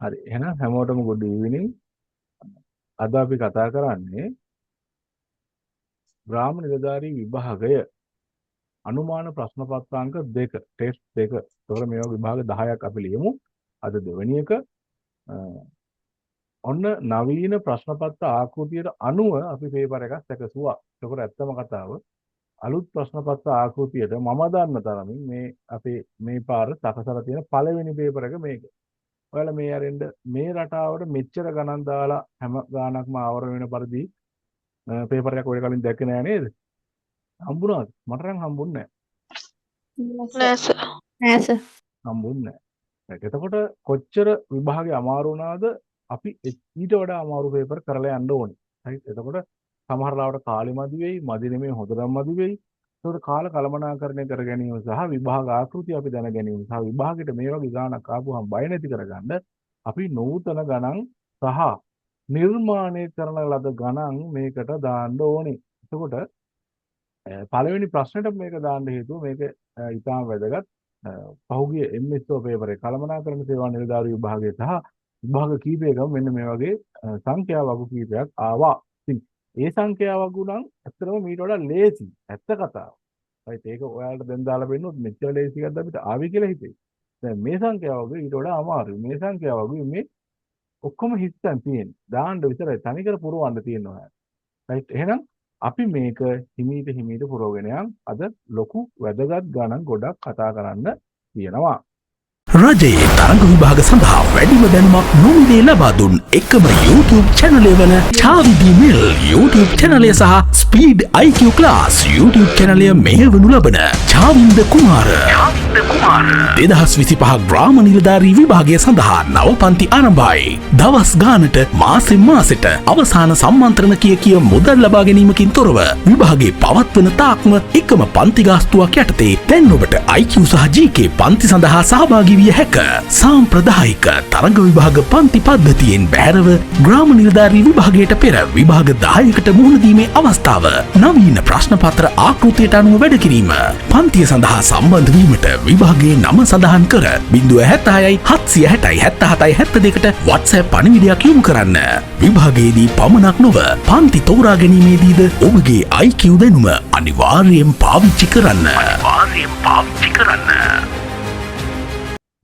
හරි. එහෙනම් හැමෝටම good evening. අද අපි කතා කරන්නේ ග්‍රාම නිලධාරී විභාගය අනුමාන ප්‍රශ්න පත්‍රාංක 2 ටෙස්ට් 2. ඒතකොට මේ වගේ විභාග 10ක් අපි ලියමු. අද දෙවෙනි එක ඔන්න නවීන ප්‍රශ්න පත්‍ර ආකෘතියට අනුව අපි පේපර් එකක් සැකසුවා. ඒකට ඇත්තම කතාව අලුත් ප්‍රශ්න පත්‍ර ආකෘතියට මම දන්න තරමින් මේ අපේ මේ පාර සකසලා තියෙන පළවෙනි පේපර් එක මේක. ඔයාලා මේ අරෙන්ද මේ රටාවට මෙච්චර ගණන් දාලා හැම ගානක්ම ආවරණය වෙන පරිදි පේපර් එකක් ඔය කලින් දැක්කේ නෑ නේද? හම්බුණාද? මට නම් හම්බුන්නේ නෑ සර්. නෑ සර්. නෑ. හම්බුන්නේ නෑ. එතකොට කොච්චර විභාගේ අමාරු වුණාද අපි ඊට වඩා අමාරු පේපර් කරලා යන්න ඕනේ. රයිට්. එතකොට සමහර ලාවට කාලෙ මදි වෙයි, මදි නෙමෙයි හොඳටම මදි වෙයි. ඒකට කාල කළමනාකරණය කර ගැනීම සහ විභාග ආකෘති අපි දැන ගැනීම සහ විභාගෙට මේ වගේ ගානක් ආපුවම බය නැති කරගන්න අපි නූතන ගණන් සහ නිර්මාණය කරන ලද ගණන් මේකට දාන්න ඕනේ. එතකොට පළවෙනි ප්‍රශ්නෙට මේක දාන්න හේතුව මේක ඉතාම වැදගත්. පහුගිය MSO පේපර් එකේ කළමනාකරණ සේවා නිලධාරී විභාගය සහ විභාග කීපයකම මෙන්න මේ වගේ සංඛ්‍යා වගු කීපයක් ආවා. ඉතින් ඒ සංඛ්‍යා වගු නම් ඇත්තටම මීට වඩා ලේසි. ඇත්ත කතාව. right ඒක ඔයාලට දැන් දාලා බෙන්නොත් මෙච්චර ලේසි එකක්ද අපිට ආවේ කියලා හිතේ. දැන් මේ සංඛ්‍යා වගු ඊට වඩා අමාරුයි. මේ සංඛ්‍යා වගු මේ ඔක්කොම හිස්තන් තියෙන්නේ. දාන්න විතරයි තනිකර පුරවන්න තියෙනවා. right එහෙනම් අපි මේක හිමීට පුරවගෙන යන් අද ලොකු වැදගත් ගණන් ගොඩක් කතා කරන්න තියෙනවා. රජයේ තරඟ විභාග සඳහා වැඩිම දැනුමක් නොමිලේ ලබා දුන් එකම YouTube channel වන චාවිදි මිල් YouTube channel සහ Speed IQ Class YouTube channel මෙහෙවනු ලබන චාවින්ද කුමාර 2025 ග්‍රාම නිලධාරී විභාගය සඳහා නව පන්ති ආරම්භයි. දවස් ගානට මාසෙන් මාසෙට අවසාන සම්මන්ත්‍රණ කිය මුදල් ලබා ගැනීමකින් තොරව විභාගේ පවත්වන තාක්ම එකම පන්ති ගාස්තුවක් යටතේ දැන් ඔබට IQ සහ GK පන්ති සඳහා සහභාගී විය හැක. සාම්ප්‍රදායික තරඟ විභාග පන්ති පද්ධතියෙන් බැහැරව ග්‍රාම නිලධාරී විභාගයට පෙර විභාග 10කට මුහුණ දීමේ අවස්ථාව. නවීන ප්‍රශ්න පත්‍ර ආකෘතියට අනුව වැඩ කිරීම. පන්තිය සඳහා සම්බන්ධ වීමට විභාගයේ නම සඳහන් කර 076 760 77 72ට WhatsApp පණිවිඩයක් යොමු කරන්න. විභාගයේදී පමණක් නොව පන්ති තෝරා ගැනීමේදීද ඔබගේ IQ දැනුම අනිවාර්යයෙන් පාවිච්චි කරන්න.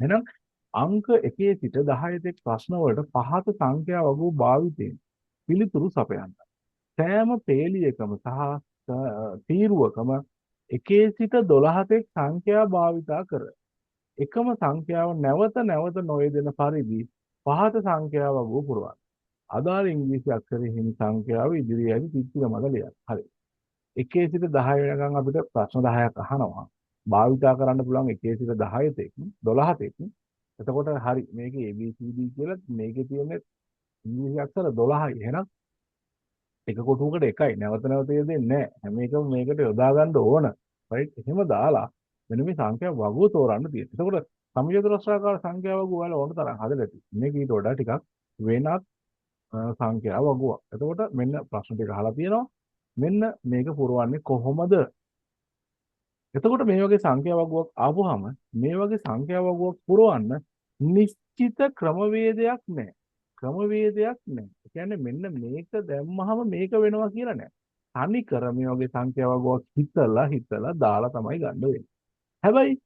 එහෙනම් අංක 1 සිට 10 තෙක් ප්‍රශ්න වලට පහත සංඛ්‍යා වගු භාවිතයෙන් පිළිතුරු සපයන්න. සෑම පේලියකම සහ තීරුවකම 1 සිට 12 තෙක් සංඛ්‍යා භාවිතා කර එකම සංඛ්‍යාව නැවත නොයෙදෙන පරිදි පහත සංඛ්‍යා වගු පුරවන්න. අදාළ ඉංග්‍රීසි අක්ෂරයේ හිමි සංඛ්‍යාව ඉදිරියේ ඇති චිත්‍ර මත ලියන්න. හරි. 1 සිට 10 වෙනකන් අපිට ප්‍රශ්න 10ක් අහනවා. භාවිතා කරන්න පුළුවන් 1 සිට 10 තෙක් 12 තෙක්. එතකොට හරි මේකේ ABCD කියලා මේකේ තියෙන ඉංග්‍රීසි අක්ෂර 12යි. එහෙනම් එක කොටුවකට එකයි. නැවත යෙදෙන්නේ නැහැ. හැම එකම මේකට යොදා ගන්න ඕන. right? එහෙම දාලා මෙන්න මේ සංඛ්‍යා වගුව තෝරන්න තියෙනවා. එතකොට සමජෝතරස්‍රාකාර සංඛ්‍යා වගුව වල ඕන තරම් හදලා තියෙනවා. මේක ඊට වඩා ටිකක් වෙනත් සංඛ්‍යා වගුවක්. එතකොට මෙන්න ප්‍රශ්න ටික අහලා තියෙනවා. මෙන්න මේක පුරවන්නේ කොහොමද? එතකොට මේ වගේ සංඛ්‍යා වගුවක් ආවොහම මේ වගේ සංඛ්‍යා වගුවක් පුරවන්න නිශ්චිත ක්‍රමවේදයක් නැහැ. ක්‍රමවේදයක් නැහැ. ඒ කියන්නේ මෙන්න මේක දැම්මහම මේක වෙනවා කියලා නැහැ. තනි කර මේ වගේ සංඛ්‍යා වගුවක් හිතලා දාලා තමයි ගන්න වෙන්නේ. හැබැයි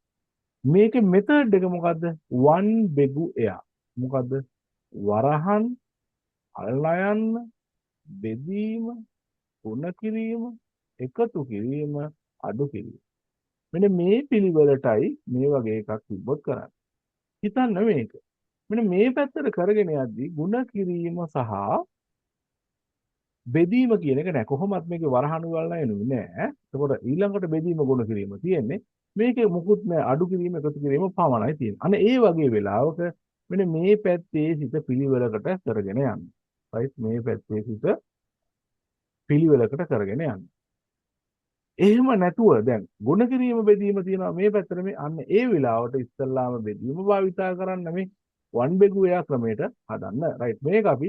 මේකේ මෙතඩ් එක මොකද්ද? වන් බෙගු එයා. මොකද්ද? වරහන් අල්ලයන් බෙදීම ගුණ කිරීම එකතු කිරීම අඩු කිරීම. මෙන්න මේ පිළිවෙලටයි මේ වගේ එකක් තිබ්බොත් කරන්නේ. හිතන්න මේක. මෙන්න මේ පැත්තට කරගෙන යද්දී ಗುಣ කිරීම සහ බෙදීම කියන එක නෑ. කොහොමත් මේකේ වරහණු වල නෑනේ නෑ. එතකොට ඊළඟට බෙදීම ගුණ කිරීම තියෙන්නේ. මේකේ මුකුත් නෑ අඩු කිරීම එකතු කිරීම පමණයි තියෙන්නේ. අන්න ඒ වගේ වෙලාවක මෙන්න මේ පැත්තේ සිට පිළිවෙලකට කරගෙන යන්න. right මේ පැත්තේ සිට පිළිවෙලකට කරගෙන යන්න. එහෙම නැතුව දැන් ගුණ කිරීම බෙදීම තියෙනවා මේ පැත්තට මේ අන්න ඒ වෙලාවට ඉස්සල්ලාම බෙදීම භාවිතා කරන්න මේ වන් බෙගු එයා ක්‍රමයට හදන්න. right මේක අපි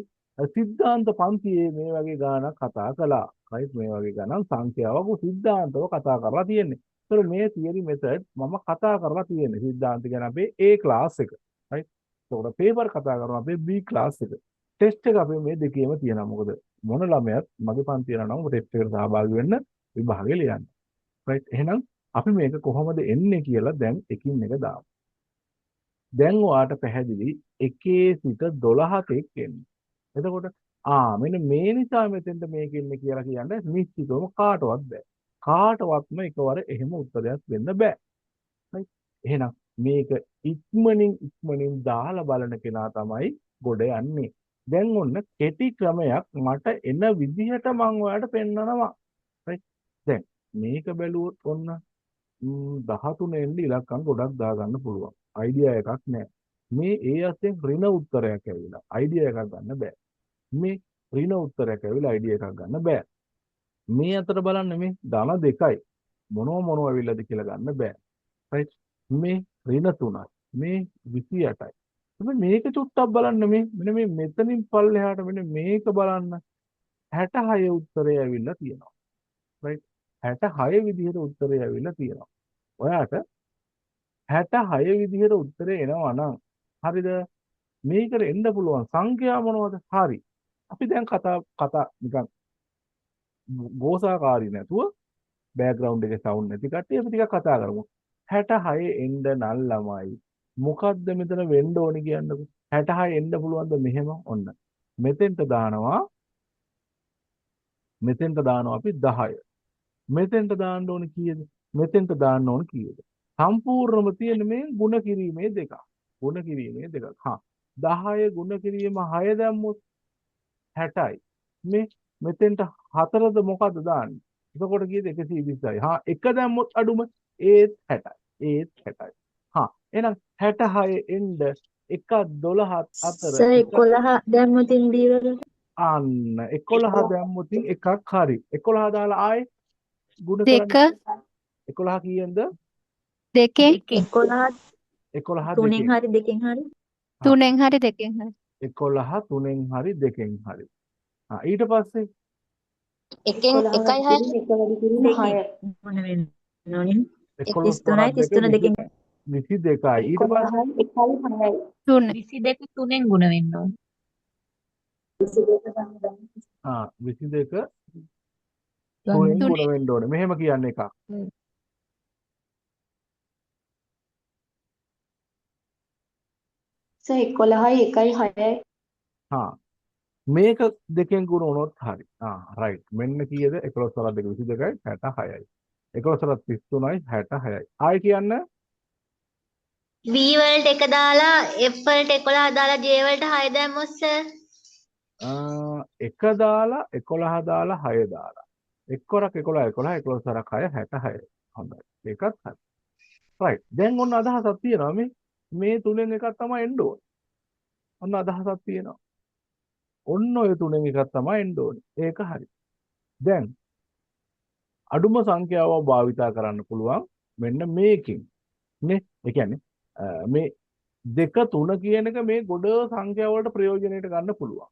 සිද්ධාන්ත පන්තියේ මේ වගේ ගානක් කතා කළා. right මේ වගේ ගණන් සංඛ්‍යාවක සිද්ධාන්තව කතා කරලා තියෙන්නේ. ඒතර මේ theory method මම කතා කරලා තියෙන්නේ. සිද්ධාන්ත ගැන අපේ A class එක. right එතකොට පේපර් කතා කරනවා අපේ B ක්ලාස් එක. ටෙස්ට් එක අපේ මේ දෙකේම තියෙනවා. මොකද මොන ළමයාත් මගේ පන්ති යනවා නම් ටෙස්ට් එකට සහභාගී වෙන්න විභාගෙ ලියන්න. රයිට්. එහෙනම් අපි මේක කොහොමද එන්නේ කියලා දැන් එකින් එක දාමු. දැන් ඔයාට පැහැදිලි 1 සිට 12 තෙක් එන්නේ. එතකොට මෙන්න මේ නිසා මෙතෙන්ට මේක එන්නේ කියලා කියන්නේ නිශ්චිතවම කාටවත් බෑ. කාටවත්ම එකවර එහෙම උත්තරයක් දෙන්න බෑ. right? එහෙනම් මේක ඉක්මනින් දාලා බලන කෙනා තමයි ගොඩ යන්නේ. දැන් ඔන්න කෙටි ක්‍රමයක් මට එන විදිහට මම ඔයාලට පෙන්නනවා. right? දැන් මේක බැලුවොත් ඔන්න 13 එන්න ඉලක්කම් ගොඩක් දාගන්න පුළුවන්. අයිඩියා එකක් නැහැ. මේ ඒ අතෙන් ඍණ උත්තරයක් ඇවිල්ලා අයිඩියා එකක් ගන්න බෑ. මේ ඍණ උත්තරයක් ඇවිල්ලා අයිඩියා එකක් ගන්න බෑ. මේ අතර බලන්න මේ ධන දෙකයි මොනව ඇවිල්ලාද කියලා ගන්න බෑ. right? මේ ඍණ 3යි. මේ 28යි. අපි මේක චුට්ටක් බලන්න මෙන්න මේ මෙතනින් පල්ලෙහාට මෙන්න මේක බලන්න 66 උත්තරය ඇවිල්ලා තියෙනවා. right? 66 විදිහට උත්තරය ඇවිල්ලා තියෙනවා. ඔයාට 66 විදිහට උත්තරේ එනවා නම් හරිද? මේකට එන්න පුළුවන් සංඛ්‍යා මොනවද? හරි. අපි දැන් කතා නිකන් ගෝසාකාරී නැතුව බෑග්ග්‍රවුන්ඩ් එකේ සවුන්ඩ් නැති කට්ටිය අපි ටිකක් කතා කරමු. 66 එන්න නල් ළමයි. මොකද්ද මෙතන වෙන්න ඕනේ කියන්නකෝ. 66 එන්න පුළුවන්ද මෙහෙම ඔන්න. මෙතෙන්ට දානවා අපි 10. මෙතෙන්ට දාන්න ඕනේ කීයද? මෙතෙන්ට දාන්න ඕනේ කීයද? සම්පූර්ණම තියෙන මේ ಗುಣ කිරීමේ දෙක. ಗುಣ කිරීමේ දෙක. 10 ಗುಣ කිරීම 6 දැම්මොත් 60යි. මේ මෙතෙන්ට 4ද මොකද දාන්නේ? එතකොට කීයද? 120යි. එක දැම්මොත් අඩුම ඒත් 60යි. එහෙනම් 66 එන්න 1 12 අතර 11 දැම්මොතින් දීවල අන්න 11 දැම්මොතින් එකක් හරි. 11 දාලා ආයේ ගුණ කරන්න. 11 කීයෙන්ද? 2 11 3න් හරි 2කින් හරි 3න් හරි 2කින් හරි 11 3න් හරි 2කින් හරි. ඊට පස්සේ එකෙන් 1යි 6 එක වැඩි කිරීම 6 මොන වෙනවනේ 33යි 33 දෙකෙන් 22යි. ඊට පස්සේ 1යි 6යි 22 3ෙන් ගුණ වෙන්න ඕන 22 3න් ගුණ වෙන්න ඕනේ. මෙහෙම කියන්නේ එකක්. සර් 11යි 1යි 6යි මේක දෙකෙන් ගුණ වුණොත් හරි. රයිට්. මෙන්න කීයද? 11 වල 2 22යි 66යි. 11 වල 33යි 66යි. ආයි කියන්න V වලට 1 දාලා F වලට 11 දාලා J වලට 6 දැම්මොත් සර් 1 දාලා 11 දාලා 6 දාලා. 1 වරක් 11 11 11 වරක් 6 66යි. හොඳයි. ඒකත් හරි. රයිට්. දැන් ඔන්න අදහසක් තියෙනවා මේ තුනෙන් එකක් තමයි එන්න ඕනේ. ඔන්න අදහසක් තියෙනවා. ඔන්න ඔය තුනෙන් එකක් තමයි එන්න ඕනේ. ඒක හරි. දැන් අඩුම සංඛ්‍යාව භාවිතා කරන්න පුළුවන් මෙන්න මේකෙන්. නේ? ඒ කියන්නේ මේ 2 3 කියන එක මේ ගොඩ සංඛ්‍යා වලට ප්‍රයෝජනෙට ගන්න පුළුවන්.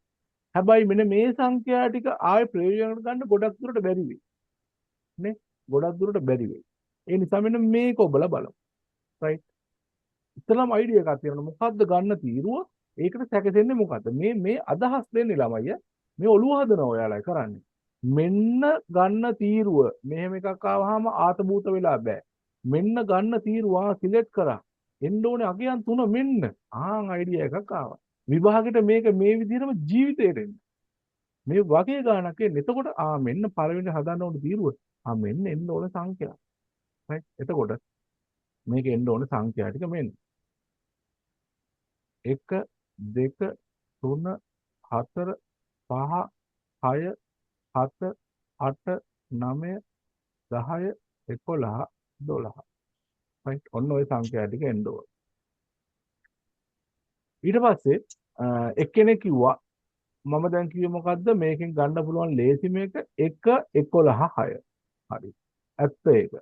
හැබැයි මෙන්න මේ සංඛ්‍යා ටික ආයේ ප්‍රයෝජනකට ගන්න ගොඩක් දුරට බැරි වෙයි. නේ? ගොඩක් දුරට බැරි වෙයි. ඒ නිසා මෙන්න මේක ඔබලා බලමු. රයිට්. ඉතලම අයිඩියා එකක් තියෙනවා. මොකද්ද ගන්න තීරුව? ඒකට සැකසෙන්නේ මොකද්ද? මේ අදහස් දෙන්නේ ළමයි. මේ ඔළුව හදනවා ඔයාලා කරන්නේ. මෙන්න ගන්න තීරුව. මෙහෙම එකක් ආවහම ආතබූත වෙලා බෑ. මෙන්න ගන්න තීරුව සිලෙක්ට් කරා. එන්න ඕනේ අගයන් 3 මෙන්න. අයිඩියා එකක් ආවා. විභාගෙට මේක මේ විදිහටම ජීවිතේට එන්න. මේ වගේ ගානක් එන්නේ. එතකොට මෙන්න පළවෙනි හදන්න ඕන තීරුව. මෙන්න එන්න ඕන සංඛ්‍යා. right? එතකොට මේක එන්න ඕන සංඛ්‍යා ටික මෙන්න. 1 2 3 4 5 6 7 8 9 10 11 12. right? ඔන්න ඔය සංඛ්‍යා ටික එන්න ඕන. ඊට පස්සේ එක්කෙනෙක් කිව්වා මම දැන් කිව්වේ මොකද්ද මේකෙන් ගන්න පුළුවන් ලේසි මේක 1 11 6. හරි. ඇත්ත ඒක.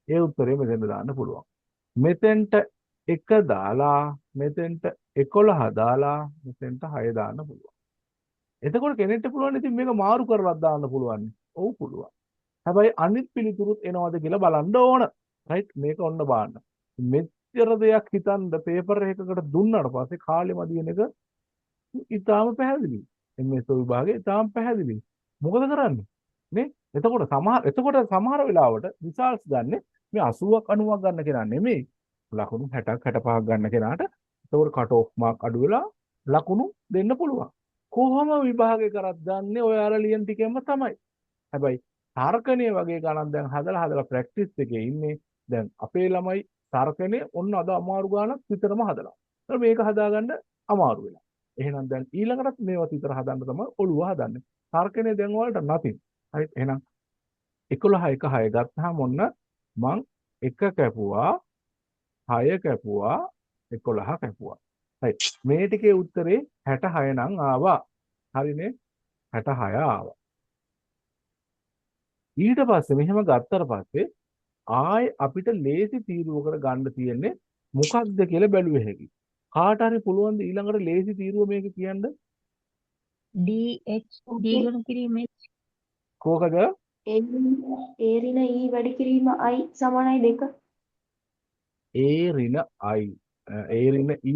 ඒ උත්තරේ මෙතෙන්ට දාන්න පුළුවන්. මෙතෙන්ට 1 දාලා මෙතෙන්ට 11 දාලා මෙතෙන්ට 6 දාන්න පුළුවන්. එතකොට කෙනෙක්ට පුළුවන් ඉතින් මේක මාරු කරලා දාන්න පුළුවන්. ඔව් පුළුවන්. හැබැයි අනිත් පිළිතුරුත් එනවද කියලා බලන්න ඕන. රයිට් මේක ඔන්න බලන්න. එච්චර දෙයක් හිතන්න පේපර් එකකට දුන්නාට පස්සේ කාලෙ මදින එක ඉතාලම පැහැදිලි. MS විභාගේ ඉතාලම පැහැදිලි. මොකද කරන්නේ? නේ? එතකොට සමහර වෙලාවට රිසල්ට්ස් ගන්න මේ 80ක් 90ක් ගන්න කෙනා නෙමෙයි. ලකුණු 60ක් 65ක් ගන්න කෙනාට එතකොට කට් ඔෆ් මාක් අඩු වෙලා ලකුණු දෙන්න පුළුවන්. කොහොම විභාගේ කරත් ගන්නේ ඔය අර ලියන ටිකෙන්ම තමයි. හැබැයි තර්කණය වගේ ගණන් දැන් හදලා ප්‍රැක්ටිස් එකේ ඉන්නේ. දැන් අපේ ළමයි තර්කණය ඔන්න අද අමාරු ගානක් විතරම හදලා. ඒත් මේක හදාගන්න අමාරු වෙලා. එහෙනම් දැන් ඊළඟටත් මේවත් විතර හදන්න තමයි ඔළුව හදන්නේ. තර්කණය දැන් වලට නැති. හරි එහෙනම් 11 1 6 ගත්තාම ඔන්න මං 1 කැපුවා 6 කැපුවා 11 කැපුවා. හරි මේ ටිකේ උත්තරේ 66 නම් ආවා. හරිනේ 66 ආවා. ඊට පස්සේ මෙහෙම ගත්තට පස්සේ ආයි අපිට ලේසි තීරුවකට ගන්න තියෙන්නේ මොකක්ද කියලා බැලුවේ හැකි. කාට හරි පුළුවන් ද ඊළඟට ලේසි තීරුව මේක කියන්න? DH D ගුණ කිරීම කෝකද? A ඍණ E වැඩි කිරීම I සමානයි 2. A ඍණ I A ඍණ E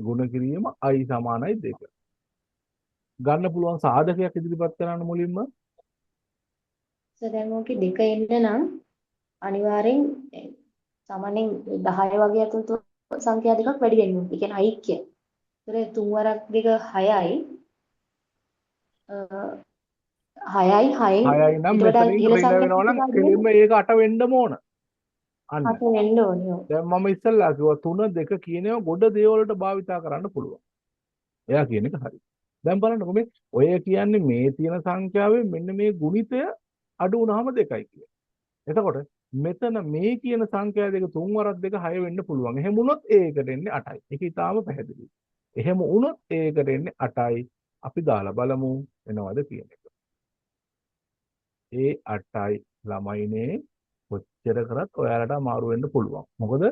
ගුණ කිරීම I සමානයි 2. ගන්න පුළුවන් සාධකයක් ඉදිරිපත් කරන්න මුලින්ම. දැන් ඕකේ 2 එන්න නම් අනිවාර්යෙන් සාමාන්‍යයෙන් 10 වගේ අතුරු සංඛ්‍යා දෙකක් වැඩි වෙන්න ඕනේ. ඒ කියන්නේ ඓක්‍ය. ඒතර 3 වරක් 2 6යි. 6යි 6යි නම් මෙතනින් ඍණ වෙනවා නම් කෙලින්ම ඒක 8 වෙන්නම ඕන. අන්න. 8 වෙන්න ඕනේ. දැන් මම ඉස්සල්ලා කිව්වා 3 2 කියන ඒවා ගොඩ දේවල්වලට භාවිතා කරන්න පුළුවන්. එයා කියන එක හරි. දැන් බලන්නකො මේ ඔය කියන්නේ මේ තියෙන සංඛ්‍යාවෙන් මෙන්න මේ ගුණිතය අඩු වුණාම 2යි කියන්නේ. එතකොට මෙතන මේ කියන සංඛ්‍යා දෙක 3 වරක් 2 6 වෙන්න පුළුවන්. එහෙම වුණොත් ඒකට එන්නේ 8යි. ඒක ඊටාම පැහැදිලි. එහෙම වුණොත් ඒකට එන්නේ 8යි. අපි දාලා බලමු එනවද කියන එක. ඒ 8යි ළමයිනේ කොච්චර කරත් ඔයාලට අමාරු වෙන්න පුළුවන්. මොකද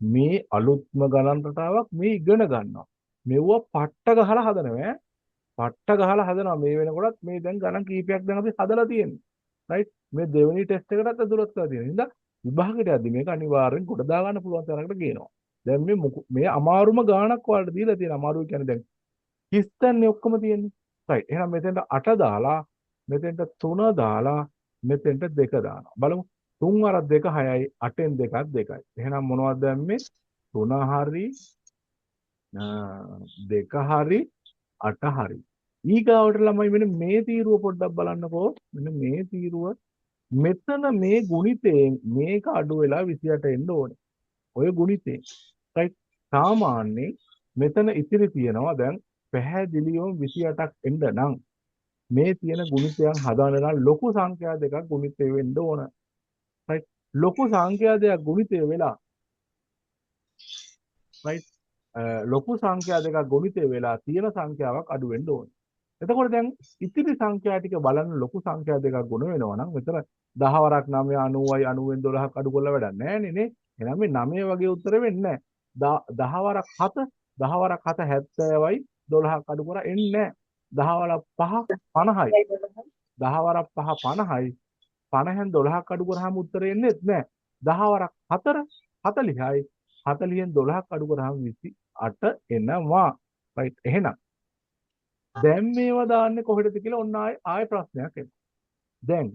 මේ අලුත්ම ගණන් රටාවක් මේ ඉගෙන ගන්නවා. මෙවුව පට්ට ගහලා හදනවා. පට්ට ගහලා හදනවා. මේ වෙනකොටත් මේ දැන් ගණන් කීපයක් දැන් අපි හදලා තියෙන්නේ. රයිට් මේ දෙවෙනි ටෙස්ට් එකකටත් අතුලත් කරලා තියෙනවා. ඉතින් විභාගයට යද්දි මේක අනිවාර්යෙන් කොට දා ගන්න පුළුවන් තරකට ගේනවා. දැන් මේ අමාරුම ගාණක් වලට දීලා තියෙන අමාරු කියන්නේ දැන් හිස්තන්නේ ඔක්කොම තියෙන්නේ. රයිට් එහෙනම් මෙතෙන්ට 8 දාලා මෙතෙන්ට 3 දාලා මෙතෙන්ට 2 දානවා. බලමු 3 වරක් 2 6යි 8ෙන් 2ක් 2යි. එහෙනම් මොනවද දැම්මේ 3 හරි 2 හරි 8 හරි. ඊගාවට ළමයි මෙන්න මේ තීරුව පොඩ්ඩක් බලන්නකෝ. මෙන්න මේ තීරුව මෙතන මේ ගුණිතයෙන් මේක අඩු වෙලා 28 එන්න ඕනේ. ඔය ගුණිතේ. රයිට් සාමාන්‍යයෙන් මෙතන ඉතිරි තියෙනවා දැන් පැහැදිලිවම 28ක් එන්න නම් මේ තියෙන ගුණිතයන් හදාන්න නම් ලොකු සංඛ්‍යා දෙකක් ගුණිතය වෙන්න ඕන. රයිට් ලොකු සංඛ්‍යා දෙකක් ගුණිතය වෙලා රයිට් ලොකු සංඛ්‍යා දෙකක් ගුණිතය වෙලා තියෙන සංඛ්‍යාවක් අඩු වෙන්න ඕන. එතකොට දැන් ඉතිරි සංඛ්‍යා ටික බලන්න ලොකු සංඛ්‍යා දෙකක් ගුණ වෙනවා නම් මෙතන 10 වරක් 9 90යි 90ෙන් 12ක් අඩු කරලා වැඩක් නැහැ නේ. එහෙනම් මේ 9 වගේ උත්තර වෙන්නේ නැහැ. 10 වරක් 7 10 වරක් 7 70යි 12ක් අඩු කරා එන්නේ නැහැ. 10 වරක් 5 50යි. 10 වරක් 5 50යි. 50න් 12ක් අඩු කරාම උත්තරේ එන්නේ නැහැ. 10 වරක් 4 40යි. 40න් 12ක් අඩු කරාම 28 එනවා. රයිට් එහෙනම් දැන් මේවා දාන්නේ කොහෙටද කියලා ඔන්න ආයෙ ප්‍රශ්නයක් එනවා. දැන්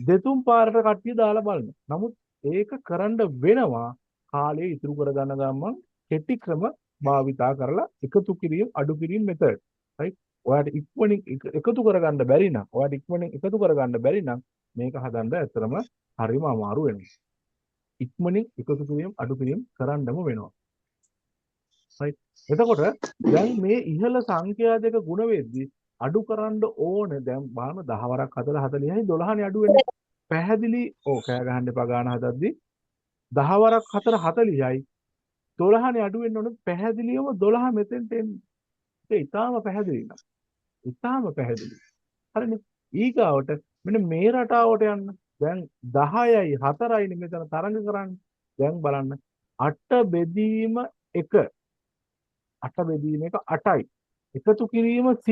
දෙතුන් පාරට කට්ටිය දාලා බලන්න. නමුත් ඒක කරන්න වෙනවා කාලය ඉතුරු කරගන්න ගමන් කෙටි ක්‍රම භාවිතා කරලා එකතු කිරීම අඩු කිරීම මෙතඩ්. රයිට් ඔයාලට ඉක්මනින් එකතු කරගන්න බැරි නම් ඔයාලට ඉක්මනින් එකතු කරගන්න බැරි නම් මේක හදන්න ඇත්තටම හරිම අමාරු වෙනවා. ඉක්මනින් එකතු කිරීම අඩු කිරීම කරන්නම වෙනවා. right එතකොට දැන් මේ ඉහළ සංඛ්‍යා දෙක ගුණ වෙද්දි අඩු කරන්න ඕනේ දැන් බලන්න 10 වරක් 4 40යි 12නේ අඩු වෙන්නේ පැහැදිලි කෑ ගහන්න එපා ගාන හදද්දි 10 වරක් 4 40යි 12නේ අඩු වෙන්න ඕනේ පැහැදිලිවම 12 මෙතෙන්ට එන්නේ ඒක ඊටාම පැහැදිලි නේද ඊටාම පැහැදිලි හරිනේ ඊගාවට මෙන්න මේ රටාවට යන්න දැන් 10යි 4යි මෙතන තරඟ කරන්නේ දැන් බලන්න 8 බෙදීම 1 8 බෙදීම 1 8යි. එකතු කිරීම C.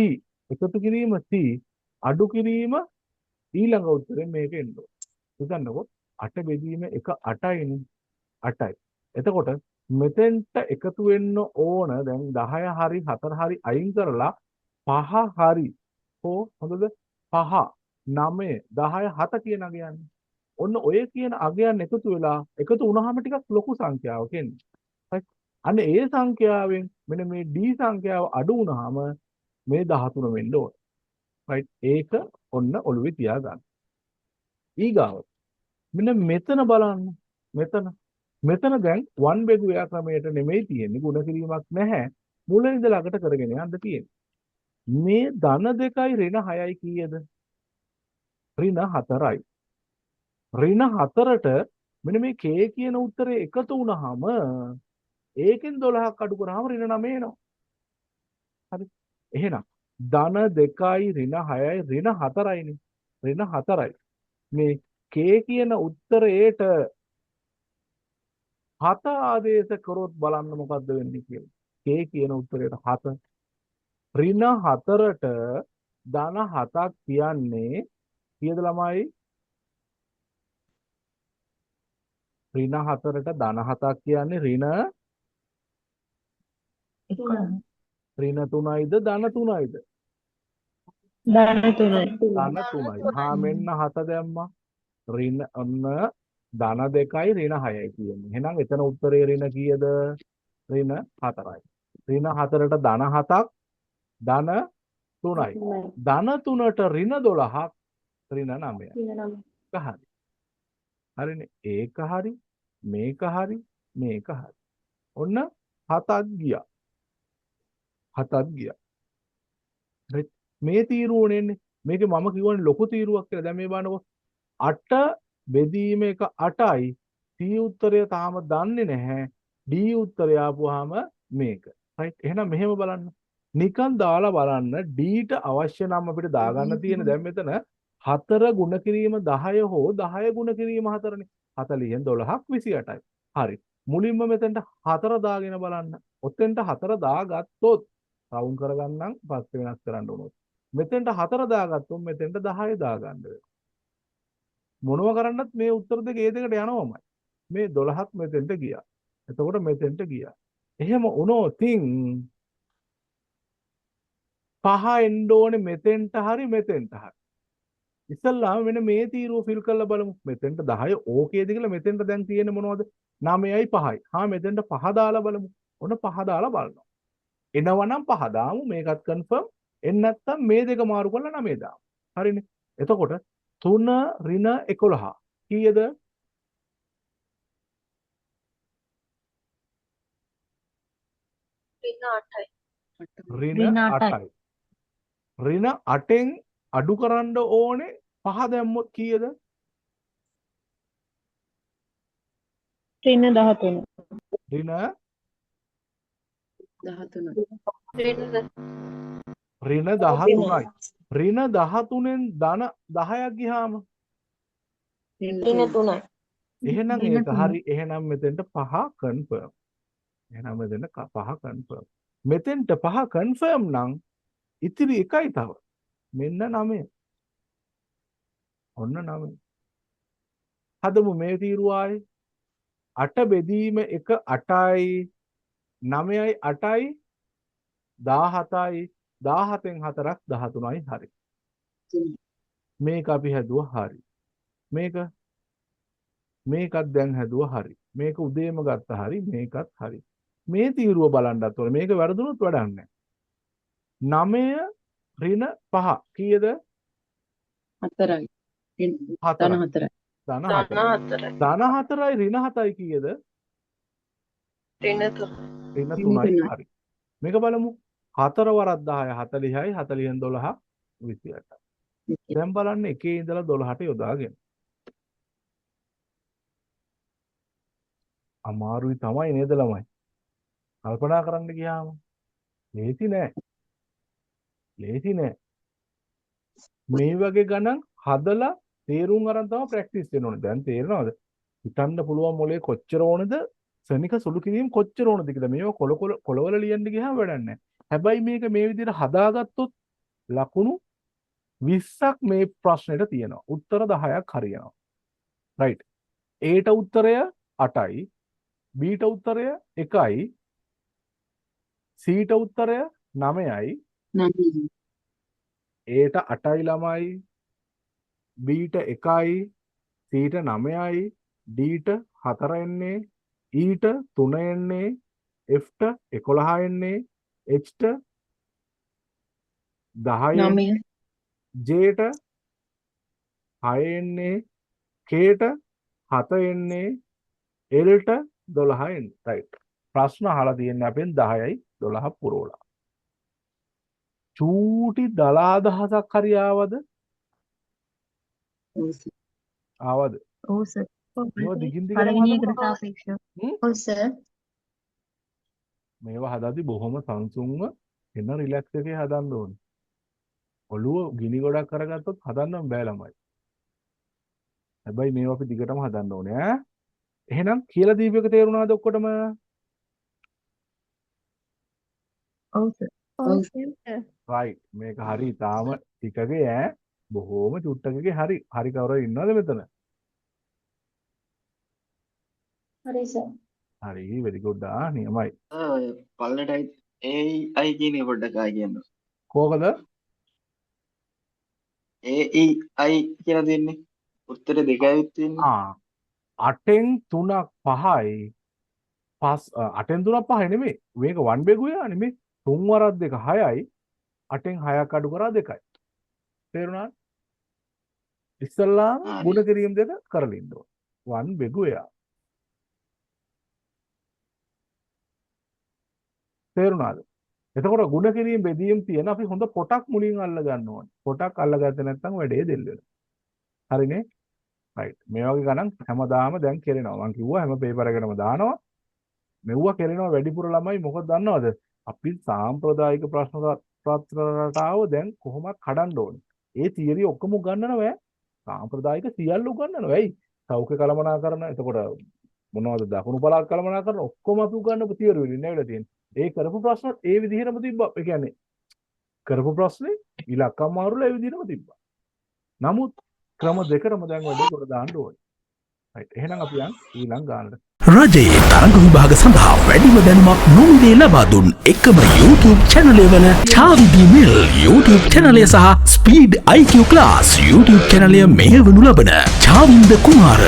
එකතු කිරීම C. අඩු කිරීම ඊළඟ උත්තරේ මේක එන්න ඕන. හිතන්නකෝ 8 බෙදීම 1 8යිනේ 8යි. එතකොට මෙතෙන්ට එකතු වෙන්න ඕන දැන් 10 හරි 4 හරි අයින් කරලා 5 හරි හෝ හොඳද 5 9 10 7 කියන අගයන්නේ. ඔන්න ඔය කියන අගයන් එකතු වෙලා එකතු වුණාම ටිකක් ලොකු සංඛ්‍යාවක් එන්නේ. right? අන්න ඒ සංඛ්‍යාවෙන් මෙන්න මේ D සංඛ්‍යාව අඩු වුණාම මේ 13 වෙන්න ඕන. right? ඒක ඔන්න ඔළුවේ තියාගන්න. ඊගාව මෙන්න මෙතන බලන්න. මෙතන දැන් 1 බෙදු ක්‍රමයට නෙමෙයි තියෙන්නේ. ගුණ කිරීමක් නැහැ. මුල ඉඳලා අගට කරගෙන යන්න තියෙන්නේ. මේ ධන 2යි ඍණ 6යි කීයද? ඍණ 4යි. ඍණ 4ට මෙන්න මේ k කියන උත්තරේ එකතු වුණාම ඒකෙන් 12ක් අඩු කරාම ඍණ 9 එනවා. හරි. එහෙනම් ධන 2යි ඍණ 6යි ඍණ 4යිනේ. ඍණ 4යි. මේ k කියන උත්තරේට 7 ආදේශ කරොත් බලන්න මොකද්ද වෙන්නේ කියලා. k කියන උත්තරේට 7. ඍණ 4ට ධන 7ක් කියන්නේ කීයද ළමයි? ඍණ 4ට ධන 7ක් කියන්නේ ඍණ 3යිද ධන 3යිද? ධන 3යි. ධන 3යි. හා මෙන්න 7 දැම්මා. ඍණ ඔන්න ධන 2යි ඍණ 6යි කියන්නේ. එහෙනම් එතන උත්තරේ ඍණ කීයද? ඍණ 4යි. ඍණ 4ට ධන 7ක් ධන 3යි. ධන 3ට ඍණ 12ක් ඍණ 9යි. හරි. හරිනේ. ඒක හරි. මේක හරි. මේක හරි. ඔන්න 7ක් ගියා. 7ක් ගියා. මේ තීරුවනේ එන්නේ. මේකේ මම කියවනේ ලොකු තීරුවක් කියලා. දැන් මේ බලන්නකො 8 බෙදීම එක 8යි. C උත්තරය තාම දන්නේ නැහැ. D උත්තරය ආපුවාම මේක. right? එහෙනම් මෙහෙම බලන්න. නිකන් දාලා බලන්න D ට අවශ්‍ය නම් අපිට දාගන්න තියෙන දැන් මෙතන 4 ගුණ කිරීම 10 හෝ 10 ගුණ කිරීම 4නේ. 40න් 12ක් 28යි. හරි. මුලින්ම මෙතෙන්ට 4 දාගෙන බලන්න. ඔතෙන්ට 4 දාගත්තොත් රවුන්ඩ් කරගන්නම් පස්සේ වෙනස් කරන්න ඕනොත්. මෙතෙන්ට 4 දාගත්තොත් මෙතෙන්ට 10 දාගන්න වෙනවා. මොනව කරන්නත් මේ උත්තර දෙක ඒ දෙකට යනවමයි. මේ 12ක් මෙතෙන්ට ගියා. එතකොට මෙතෙන්ට ගියා. එහෙම වුණොතින් 5 එන්න ඕනේ මෙතෙන්ට හරි මෙතෙන්ට හරි. ඉස්සල්ලාම මෙන්න මේ තීරුව ෆිල් කරලා බලමු. මෙතෙන්ට 10 ඕකේද කියලා මෙතෙන්ට දැන් තියෙන්නේ මොනවද? 9යි 5යි. හා මෙතෙන්ට 5 දාලා බලමු. ඔන්න 5 දාලා බලනවා. එනවනම් 5 දාමු. මේකත් කන්ෆර්ම්. එන්නේ නැත්නම් මේ දෙක මාරු කරලා 9 දාමු. හරිනේ. එතකොට 3 ඍණ 11 කීයද? ඍණ 8යි. ඍණ 8ෙන් අඩු කරන්න ඕනේ 5 දැම්මොත් කීයද? ඍණ 13. ඍණ 13. ඍණ 13යි. ඍණ 13ෙන් ධන 10ක් ගියාම ඍණ 3යි. එහෙනම් ඒක හරි. එහෙනම් මෙතෙන්ට 5 කන්ෆර්ම්. එහෙනම් මෙතෙන්ට 5 කන්ෆර්ම්. මෙතෙන්ට 5 කන්ෆර්ම් නම් ඉතිරි එකයි තව. මෙන්න 9. ඔන්න 9. හදමු මේ තීරුව ආයේ 8 බෙදීම 1 8යි 9යි 8යි 17යි 17න් 4ක් 13යි හරි. මේක අපි හැදුවා හරි. මේකත් දැන් හැදුවා හරි. මේක උදේම ගත්තා හරි. මේකත් හරි. මේ තීරුව බලන්නත් ඕනේ. මේක වැරදුනොත් වැඩක් නැහැ. 9 ඍණ 5 කීයද? 4යි. ධන 4යි. ධන 4යි. ධන 4යි ඍණ 7යි කීයද? ඍණ 3යි හරි. මේක බලමු. 4 වරක් 10 40යි 40න් 12 28යි. දැන් බලන්න එකේ ඉඳලා 12ට යොදාගෙන. අමාරුයි තමයි නේද ළමයි? කල්පනා කරන්න ගියාම ලේසි නෑ. මේ වගේ ගණන් හදලා තේරුම් අරන් තමයි ප්‍රැක්ටිස් වෙන්න ඕනේ. දැන් තේරෙනවද? හිතන්න පුළුවන් මොලේ කොච්චර ඕනද? ශනික සුළු කිරීම කොච්චර ඕනද කියලා. මේවා කොළවල ලියන්න ගියාම වැඩක් නෑ. හැබැයි මේක මේ විදිහට හදාගත්තොත් ලකුණු 20ක් මේ ප්‍රශ්නෙට තියෙනවා. උත්තර 10ක් හරියනවා. රයිට්. ඒට උත්තරය 8යි. බීට උත්තරය 1යි. සීට උත්තරය 9යි. ඒට 8යි ළමයි. බීට 1යි. සීට 9යි. ඩීට 4 එන්නේ. ඊට 3 එන්නේ. එෆ්ට 11 එන්නේ. එච්ට 10 ජේට 6 එන්නේ. කේට 7 එන්නේ. එල්ට 12 එන්නේ. රයිට්. ප්‍රශ්න අහලා තියෙන්නේ අපෙන් 10යි 12 පුරවලා. චූටි දල අදහසක් හරි ආවද? ආවද? ඔව් සර්. මේවා දිගින් දිගටම පළවෙනි එකට හදනවා. සාපේක්ෂව. ඔව් සර්. මේවා හදද්දි බොහොම සංසුන්ව එන රිලැක්ස් එකේ හදන්න ඕනේ. ඔළුව ගිනි ගොඩක් කරගත්තොත් හදන්න බෑ ළමයි. හැබැයි මේවා අපි දිගටම හදන්න ඕනේ ඈ. එහෙනම් කියලා දීපු එක තේරුණාද ඔක්කොටම? ඔව් සර්. ඔව් සර්. රයිට්. මේක හරි. තාම ටිකගේ ඈ. බොහොම චුට්ටකගේ හරි. හරි කවුරු ඉන්නවද මෙතන? හරි සර්. හරි. very good. නියමයි. පල්ලටයි ඒයි කියන පොඩ්ඩක් ආයි කියන්න. කෝකද? ඒයි කියලා දෙන්නේ. උත්තර දෙකයි තියෙන්නේ. 8න් 3ක් 5යි. 8න් 3ක් 5යි නෙමෙයි. මේක 1 බෙගුවා නෙමෙයි. 3 වරක් 2 6යි. 8න් 6ක් අඩු කරා 2යි. තේරුණාද? ඉස්සල්ලාම ගුණ කිරීම දෙක කරලා ඉන්න ඕන. 1 බෙගුවා. තේරුණාද? එතකොට ගුණ කිරීම බෙදීම් තියෙන අපි හොඳ පොටක් මුලින් අල්ල ගන්න ඕනේ. පොටක් අල්ලගත්තේ නැත්නම් වැඩේ දෙල් වෙනවා. හරිනේ? රයිට්. මේ වගේ ගණන් හැමදාම දැන් කෙරෙනවා. මම කිව්වා හැම පේපර් එකකටම දානවා. මෙව්වා කෙරෙනවා වැඩිපුර ළමයි මොකද දන්නවද? අපි සාම්ප්‍රදායික ප්‍රශ්න පත්‍ර රටාව දැන් කොහොමද කඩන්න ඕනේ. ඒ තියරි ඔක්කොම උගන්වනවා. සාම්ප්‍රදායික සියල්ල උගන්වනවා. ඇයි? සෞඛ්‍ය කළමනාකරණ එතකොට මොනවද දකුණු පළාත් කළමනාකරණ ඔක්කොම අපි උගන්වපු තියරි වලින් නේද තියෙන්නේ. ඒ කරපු ප්‍රශ්න ඒ විදිහටම තිබ්බා. ඒ කියන්නේ කරපු ප්‍රශ්නේ ඉලක්කම් මාරුල ඒ විදිහටම තිබ්බා. නමුත් ක්‍රම දෙකටම දැන් වැඩේ කොට දාන්න ඕනේ. රයිට්. එහෙනම් අපි යන් ඊළඟ ගානට. රජයේ තරඟ විභාග සඳහා වැඩිම දැනුමක් නොමිලේ ලබා දුන් එකම YouTube channel වන චාවිදි මිල් YouTube channel සහ Speed IQ Class YouTube channel මෙහෙවනු ලබන චාවින්ද කුමාර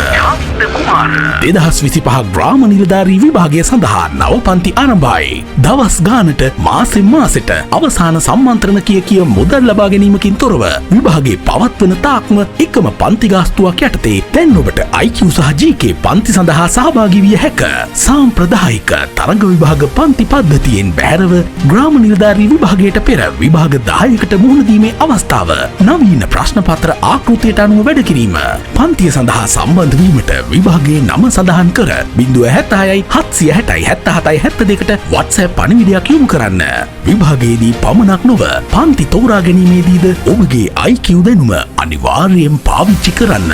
2025 ග්‍රාම නිලධාරී විභාගය සඳහා නව පන්ති ආරම්භයි. දවස් ගානට මාසෙන් මාසෙට අවසාන සම්මන්ත්‍රණ කිය මුදල් ලබා ගැනීමකින් තොරව විභාගේ පවත්වන තාක්ම එකම පන්ති ගාස්තුවක් යටතේ දැන් ඔබට IQ සහ GK පන්ති සඳහා සහභාගී විය හැක. සාම්ප්‍රදායික තරඟ විභාග පන්ති පද්ධතියෙන් බැහැරව ග්‍රාම නිලධාරී විභාගයට පෙර විභාග 10කට මුහුණ දීමේ අවස්ථාව. නවීන ප්‍රශ්න පත්‍ර ආකෘතියට අනුව වැඩ කිරීම. පන්තිය සඳහා සම්බන්ධ වීමට විභාගයේ නම සඳහන් කර 076 760 77 72ට WhatsApp පණිවිඩයක් යොමු කරන්න. විභාගයේදී පමණක් නොව පන්ති තෝරා ගැනීමේදීද ඔබගේ IQ දැනුම අනිවාර්යයෙන් පාවිච්චි කරන්න.